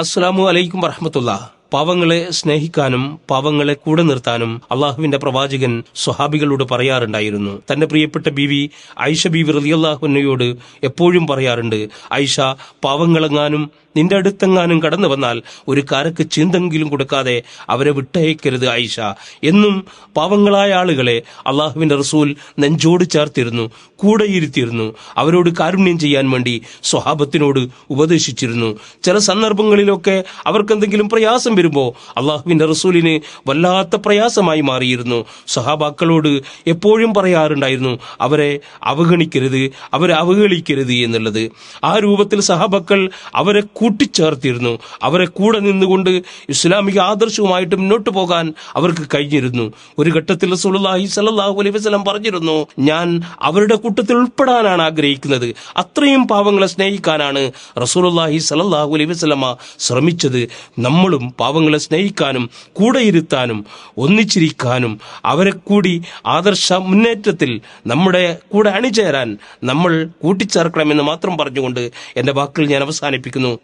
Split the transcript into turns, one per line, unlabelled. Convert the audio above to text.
അസ്സലാമു അലൈക്കും വറഹ്മത്തുള്ളാ. പാവങ്ങളെ സ്നേഹിക്കാനും പാവങ്ങളെ കൂടെ നിർത്താനും അള്ളാഹുവിന്റെ പ്രവാചകൻ സ്വഹാബികളോട് പറയാറുണ്ടായിരുന്നു. തന്റെ പ്രിയപ്പെട്ട ബീവി ഐഷ ബീവി റളിയല്ലാഹു അൻഹയോട് എപ്പോഴും പറയാറുണ്ട്, ഐഷ, പാവങ്ങളെങ്ങാനും നിന്റെ അടുത്തെങ്ങാനും കടന്നു വന്നാൽ ഒരു കാരക്ക് ചീന്തെങ്കിലും കൊടുക്കാതെ അവരെ വിട്ടയക്കരുത് ഐഷ എന്നും പാവങ്ങളായ ആളുകളെ അള്ളാഹുവിന്റെ റസൂൽ നെഞ്ചോട് ചേർത്തിരുന്നു, കൂടെയിരുത്തിയിരുന്നു. അവരോട് കാരുണ്യം ചെയ്യാൻ വേണ്ടി സ്വഹാബത്തിനോട് ഉപദേശിച്ചിരുന്നു. ചില സന്ദർഭങ്ങളിലൊക്കെ അവർക്കെന്തെങ്കിലും പ്രയാസം വരുമ്പോൾ അള്ളാഹുവിന്റെ റസൂലിന് വല്ലാത്ത പ്രയാസമായി മാറിയിരുന്നു. സ്വഹാബാക്കളോട് എപ്പോഴും പറയാറുണ്ടായിരുന്നു, അവരെ അവഗണിക്കരുത്, അവരെ അവഹേളിക്കരുത് എന്നുള്ളത്. ആ രൂപത്തിൽ സഹാബാക്കൾ അവരെ കൂട്ടിച്ചേർത്തിരുന്നു. അവരെ കൂടെ നിന്നുകൊണ്ട് ഇസ്ലാമിക ആദർശവുമായിട്ട് മുന്നോട്ട് പോകാൻ അവർക്ക് കഴിഞ്ഞിരുന്നു. ഒരു ഘട്ടത്തിൽ റസൂലുള്ളാഹി സ്വല്ലല്ലാഹു അലൈഹി വസല്ലം പറഞ്ഞിരുന്നു, ഞാൻ അവരുടെ കൂട്ടത്തിൽ ഉൾപ്പെടാനാണ് ആഗ്രഹിക്കുന്നത്. അത്രയും പാവങ്ങളെ സ്നേഹിക്കാനാണ് റസൂലുള്ളാഹി സ്വല്ലല്ലാഹു അലൈഹി വസല്ലമ ശ്രമിച്ചത്. നമ്മളും പാവങ്ങളെ സ്നേഹിക്കാനും കൂടെ ഇരുത്താനും ഒന്നിച്ചിരിക്കാനും അവരെ കൂടി ആദർശ മുന്നേറ്റത്തിൽ നമ്മുടെ കൂടെ അണിചേരാൻ നമ്മൾ കൂട്ടിച്ചേർക്കണമെന്ന് മാത്രം പറഞ്ഞുകൊണ്ട് എന്റെ വാക്കുകൾ ഞാൻ അവസാനിപ്പിക്കുന്നു.